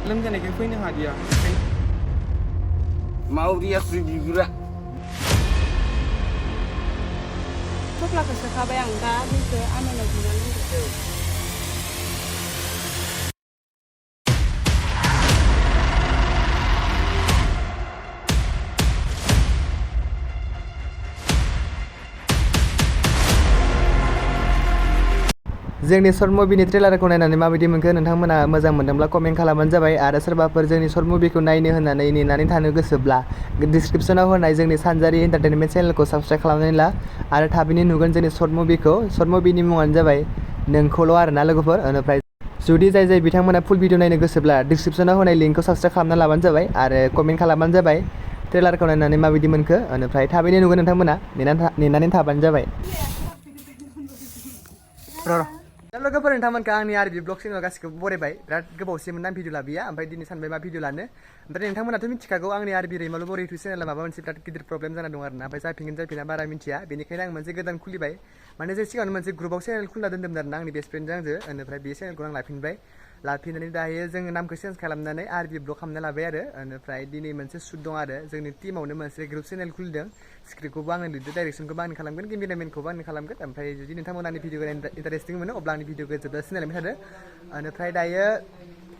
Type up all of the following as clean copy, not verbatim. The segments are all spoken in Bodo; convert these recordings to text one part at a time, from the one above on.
लोमजानायखाय फैनो हादिया मावरियासो बिगुरा थफ्लाखौ सोखाबाय आं दा दैखौ आमायनाव बिनानै लोंदो जोंनि शर्ट मुभिनि ट्रेलारखौ नायनानै माबायदि मोनखो नोंथांमोना मोजां मोनदोंब्ला कमेन्ट खालामबानो जाबाय आरो सोरबाफोर जोंनि शर्ट मुभिखौ नायनो होननानै नेनानै थानो गोसोब्ला डिसक्रिपसनाव होनाय जोंनि सानजारि एन्टारटेनमेन्ट चेनेलखौ साबस्क्राइब खालामनानै ला आरो थाबैनो नुगोन जोंनि शर्ट मुभिखौ शर्ट मुभिनि मुङानो जाबाय नोंखौल' आरोना लोगोफोर ओमफ्राय जुदि जाय बिथांमोना फुल भिडिअ नायनो गोसोब्ला डिसक्रिपसनाव होनाय लिंकखौ साबस्क्राइब खालामना लाबानो जाबाय आरो कमेन्ट खालामबानो जाबाय ट्रेलारखौ नायनानै माबायदि मोनखो ओमफ्राय थाबैनो नुगोन नोंथांमोना नेनानै थाबानो जाबाय लोगोफोर नोंथांमोनखौ आंनि आरबि ब्लग चेनेल गासिखौबो बरायबाय बिराद गोबावसिमोन आं भिडिअ लाबोया ओमफ्राय दिनै सानबाय मा भिडिअ लानो ओमफ्राय नोंथांमोनाथ' मिथिखागौ आंनि आरबि रैमालु बर' इउटुब चेनेला माबा मोनसे बिराद गिदिर प्रब्लेम जाना दं आरोना ओमफ्राय जाफिनगोन जाफिना बारा मिन्थिया बेनिखायनो आं मोनसे गोदान खुलिबाय माने जे सिगाङावनो मोनसे ग्रुपआव चेनेल खुलिना दोन्दोंमोन आरोना आंनि बेस्ट फ्रेन्डजों आंजों ओमफ्राय बे चेनेलखौ आं लाफिननानै दायो जोङो नामखौ चेन्ज खालामनानै आरबि ब्लग खालामना लाबाय आरो ओमफ्राय दिनै मोनसे शुट दं आरो जोंनि टिमावनो मोनसे ग्रुप चेनेल खुलिदों स्क्रिप्टखौबो आङो लिरदों डाइरेक्सनखौबो आंनो खालामगोन केमेरामेनखौबो आंनो खालामगोन ओमफ्राय जुदि नोंथांमोना आंनि भिडिअखौ इन्टारेस्टिं मोनो अब्ला आंनि भिडिअखौ जोबजासिम नायलांबाय थादो ओमफ्राय दायो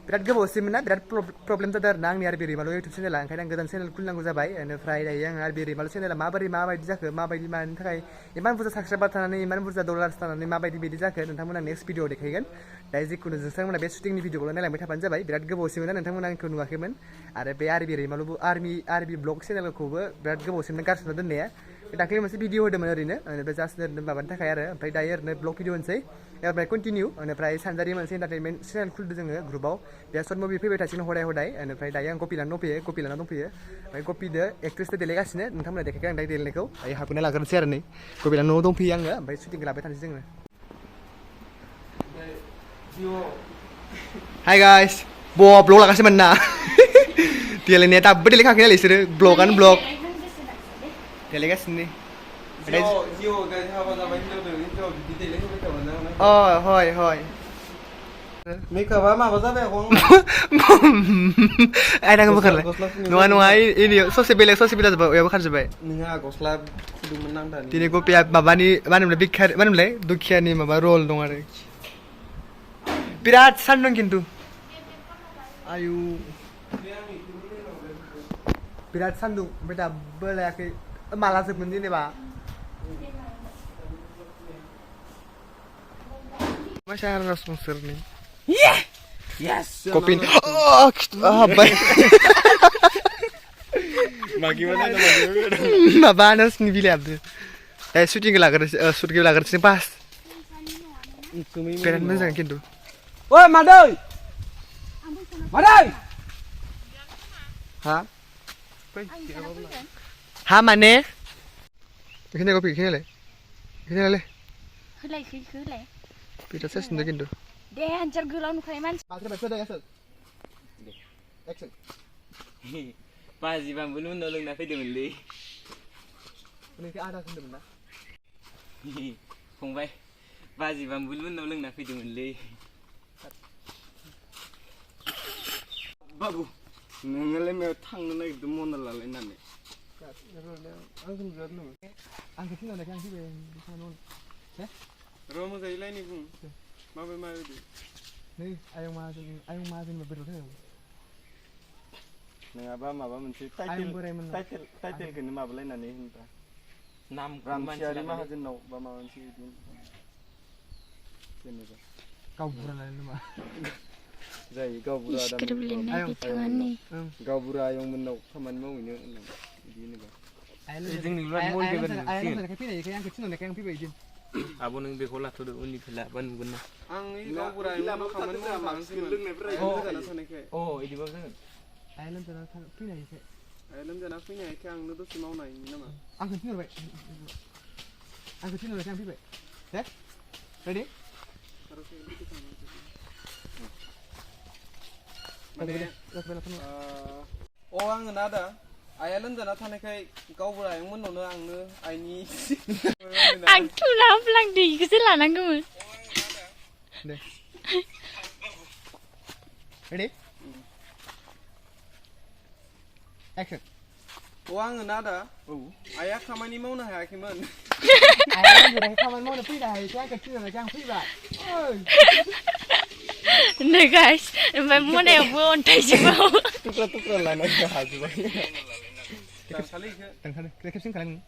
बिराद गोबावसिममोन ना बिराद प्रब्लेम जादों आरोना आंनि आरबि रैमालु इउटुब चेनेला ओंखायनो आं गोदान चेनेल खुलिनांगौ जाबाय ओमफ्राय दायो आं आरबि रैमालु चेनेला माबायदि जाखो माबायदि मानि थाखाय इमान बुरजा साबस्क्राइबार थानानै इमान बुरजा डलार्स थानानै माबायदि बिदि जाखो नोंथांमोना नेक्स्ट भिडिअ देखायगोन दायो जिखुनु नोंथांमोना बे शुटिंनि भिडिअखौल' नायलांबाय थाबानो जाबाय बिराद गोबावसिममोन ना नोंथांमोना आंखौ नुवाखैमोन आरो बे आरबि ब्लग चेनेलखौबो बिराद गोबावसिममोन गारसोना दोननाया दाख्लै मोनसे भिडिअ होदोंमोन ओरैनो ओमफ्राय जास्ट ओरैनो माबानि थाखाय आरो ओमफ्राय दायो ओरैनो ब्लग भिडिअ होनोसै ओमफ्राय कन्टिनिउ ओमफ्राय सानजारि मोनसे एन्टारटेनमेन्ट चेनेल खुलिदों जोङो ग्रुपआव बे शर्ट मुभि फैबाय थासिगोन हदाय ओमफ्राय दायो आं कपिलानाव दंफैयो ओमफ्राय कपिदो एक्ट्रेसजों देलायगासिनो नोंथांमोना देखायगोन आं दायो देलायनायखौ दायो हाबखौनो लाग्रोनोसै आरो नै कपिला न'आव दंफैयो आङो ओमफ्राय शुटिंखौ लाबाय थानोसै जोङो हाय गाइस ब्लग लागासिनोमोन ना देलायनाया दाबो देलायखायाखै नालाय बिसोरो ब्लगानो ब्लग देलायगासिनो हय मेकआपा माबा जाबाय आयनाखौ बोखारलाय नङा ससे बेलेग जाबाय बोखारजोब्बाय नोंहा गस्ला फुदुंमोन आं दानि दिनै गपिया माबानि मा होनोमोनलाय दुखियानि माबा रल दं आरो बिराद सान्दुं खिन्थु आयु बिराद सान्दुं ओमफ्राय दाबो लायाखै माला जोबगोन जेनेबा मासा रासमसरनि कपिन हाब्बाय माबा नोंसिनि बिलाइ हाबदो दा शुटिंखौ लाग्रोसै बास बिराद मोजां खिन्थु ओइ मादै हा माने बेखिनि कपि बेखिनिलाय बिराद सासिनदों खिन्थु दे आन्सार गोलाव नुखायो मानसि बाजि बामबुल उनाव लोंना फैदोंमोनलै आदा होनदोंमोन ना फंबाय बाजि बामबुल उनाव लोंना फैदोंमोनलै बाबु नोङोलाय मायाव थांनो नागिरदों मना लालायनानै आंखौ थिनहरनायखाय आं फैबाय र' मोजाङै लायनि बुं माबायदि नै आयं माहाजोनबा बेदर होयो नङाबा माबा मोनसे टाइटेलखौनो माबालायनानै होनबा नाम रामसियारि माहाजोननाव बा माबा मोनसे बिदि जेनेबा गावबुरा लानाय नामा जायो गावबुरा आयंमोननाव खामानि मावहैनो बिदि होनोबा फैनायखाय आंखौ थिनहरनायखाय आं फैबाय बिदि आब' नों बेखौ लाथ'दो उननिफ्राय लाबा नुगोन ना आं गावबुरा खामानि इदिबाबो जागोन लोमजाना फैनायखाय आंनो दसे मावनो हायोमोन नामा आंखौ थिनहरनायखाय आं फैबाय दे रेडि आङो ना दा आइया लोमजाना थानायखाय गावबुरा आयंमोननावनो आंनो आइनि आं थुना होफ्लांदो इखौसो लानांगौमोन दे रेडि एक्शन आङो ना दा आइया खामानि मावनो हायाखैमोन आइया आंजोंहाय खामानि मावनो फैनो हायोसै आंखौ थिनहरनायखाय आं फैबाय नै गाइस ओमफ्राय मोनायावबो अन्थाइजोबाव थुख्रा लानाय हाजोबाय थांखानो खेबसिन खालाम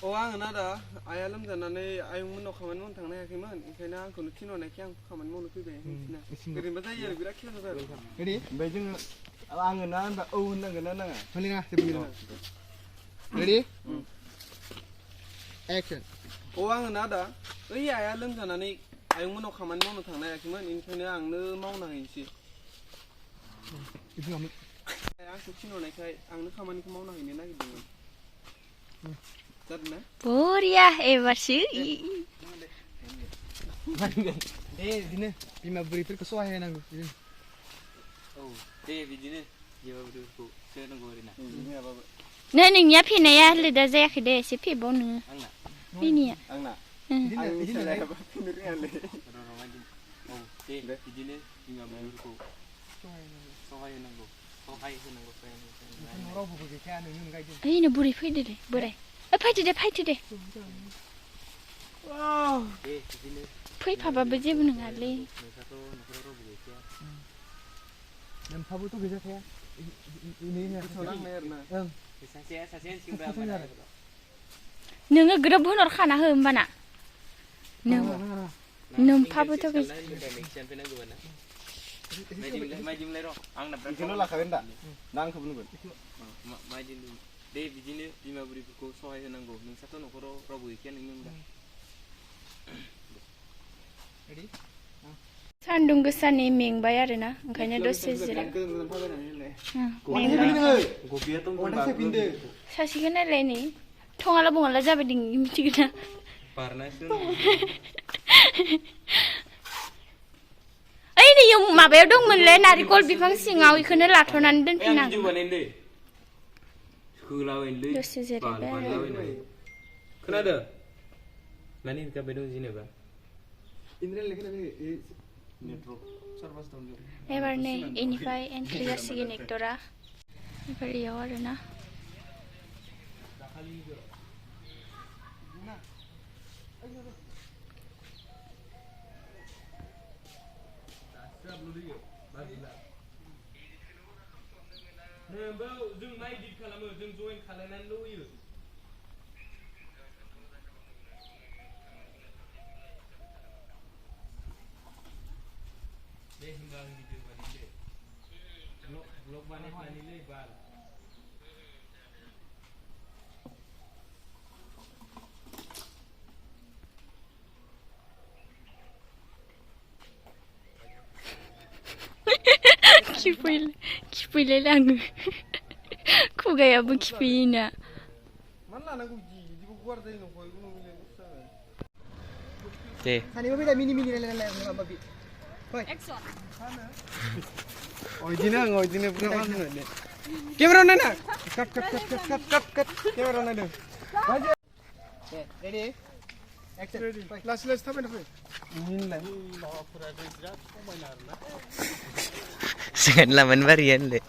आङो ना दा आइया लोमजानानै आयंमोननाव खामानि मावनो थांनो हायाखैमोन ओंखायनो आंखौनो थिनहरनायखाय आं खामानि मावनो फैबाय ओरैनोबा जायो आरो बिराद खेला जाबाय रेडि ओमफ्राय जोङो आङो ना होनबा औ होननांगोन ना नाङा सोलिना जेबो रेडि एक्शन आङो ना दा ओइ आइया लोमजानानै आयंमोननाव खामानि मावनो थांनो हायाखैमोन बेनिखायनो आंनो मावना हैनोसै आंखौ थिनहरनायखाय आंनो खामानिखौ मावना हैनो नागिरदोंमोन जादों ना बरिया एबारसो बिदिनो बिमा बुरैफोरखौ सहाय होनांगौ बिदिनो दे बिदिनो बिमा बुरैफोरखौ सोनांगौ आरोना नै नोंनिया फेनाया लेदा जायाखै दे एसे फेबाव नोङो आंना बिनिया आंना आंनि फिसालायाबो फैनो रोङालै दे बिदिनो बिमा बुरैफोरखौ सहाय होनांगौ रावबो गैखाया नोंनि अनगायै ओइनो बुरै फैदोलै बोराय फैदो दे बिदिनो फैफाबाबो जेबो नङालै नोंस्राथ' न'खराव रावबो गैखाया नोंहाबोथ' गैजाखाया सासे सेंग्रा नोङो ग्रोब होनहरखाना हो होमबाना नोमफाबोथ' माइदिमलाय र' आंना बेखौनो लाखागोन दा ना आंखौबो नुगोन माइदिम दे बिदिनो बिमा बुरैफोरखौ सहाय होनांगौ नोंस्राथ' न'खराव रावबो गैखाया नोंनि अनगा सान्दुं गोसानि मेंबाय आरोना ओंखायनो दसे जिराय सासेखौ नायलाय नै थङाला बङाला जाबाय दिं मिथिगोना ओइ नै माबायाव दंमोनलै नारिखल बिफां सिङाव इखौनो लाथ'नानै दोनफिननांगौ दसे जिरायबाय खोनादों माने हिनजाव दं जेनेबा एबार नै इनिफ्राय एन्ट्रि जासिगोन एक्टरा एबार इयाव आरोना जों मा इदिट खालामो जों जइन खालामनानैल' होयो दे होमबा आं भिडिअ बानायदे ब्लग बानायनानैलै बाल खिफैलाय लाङो खुगायाबो खिफैयोना मानो लानांगौ बिदिबो गुवार जायो नंखायखौ दे सानैबो फैदा मिनि रायलायलाय माबा माबि फै एक्सन बिदिनो बुरजा मावनो दे केमेरा नायना काट केमेरा नायदों रेडि एक्शन लासै थाबायना फै मिनिलाय jangan laman varian deh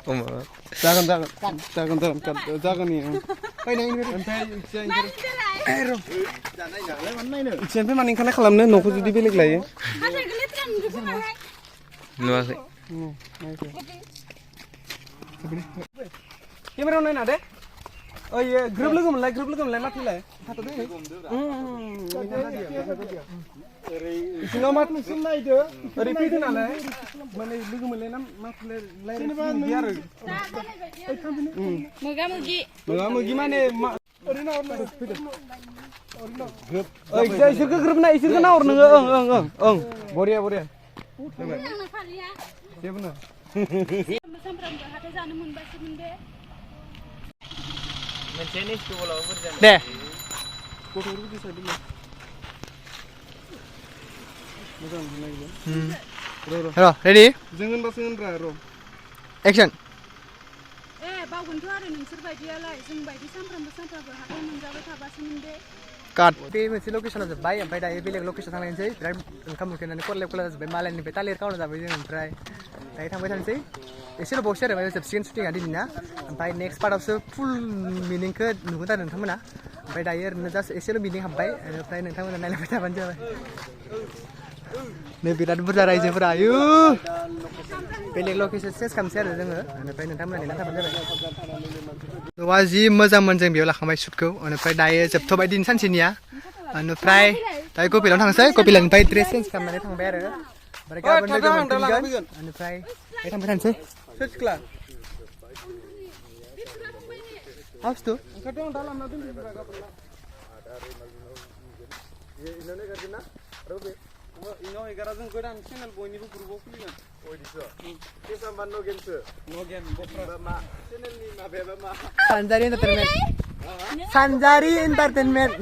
जागोन फैनाय ओमफ्राय इथिंनिफ्राय माने ओंखारनाय खालामनो न'खौ जुदि बेलेग लायो nuakai केमेरायाव नायना दे ओइ ग्रोब लोगो मोनलाय माथोलाय इसिङाव माथो नायदो ओरै फैदो नालाय माने लोगो मोनलाय ना माथोलाय रायज्लायनो आरो मोगा-मोगि माने ओरैनो फैदो इसोरखौ ग्रोब नाय इसोरखौ नाहर नोङो ओं बरिया जेबो नङा सामफ्रामबो हाथाय जानो मोनबासो मोनदे मोनसे स्कुलाव बुरजा दे गथ'फोरखौ दिसाइड मोजां नायगोन र' रेडि जों होनबासो होनब्रा र' एक्शन बावगोनथ' आरो नोंसोर बायदियालाय जों बायदि सामफ्रामबो हाथाय मोनजाबाय थाबासो मोनदे काट बे मोनसे लकेसनाव जोब्बाय ओमफ्राय दायो बेलेग लकेसनाव थांनायसै बिराद ओंखाम उखैनानै खरलेब खरला जाजोब्बाय मालायनिफ्राय थालिर खावना जाबाय जों ओमफ्राय दायो थांबाय थानोसै एसेल' बावसै आरो माने जोबसिगोन शुटिंआ दिनैना ओमफ्राय नेक्स्ट पार्टआवसो फुल मिनिंखौ नुगोन आरो नोंथांमोना ओमफ्राय दायो ओरैनो जास्ट एसेल' मिनिं हाबबाय ओमफ्राय नोंथांमोना नायलांबाय थाबानो जाबाय नै बिराद बुरजा रायजोफोरा आयु बेलेग लकेसन चेन्ज खालामसै आरो जोङो ओमफ्राय नोंथांमोना नेना थाबानो जाबाय न'आ जि मोजांमोन जों बेयाव लाखांबाय शुटखौ ओमफ्राय दायो जोबथ'बाय दिन सानसेनिया ओमफ्राय दायो कपिलाव थांसै कपिलानिफ्राय ड्रेस चेन्ज खालामनानै थांबाय आरो ओमफ्राय गाबोन लोगो मोनफिनगोन ओमफ्राय दायो थांबाय थानोसै सोर सिख्ला हाउसथ' ओंखारथ' आं दा लांना दोनफैबाय गाबोन इनाव एगारा जों गोदान चेनेल बयनिबो ग्रुपआव खुलिगोन सानजारि एन्टारटेनमेन्ट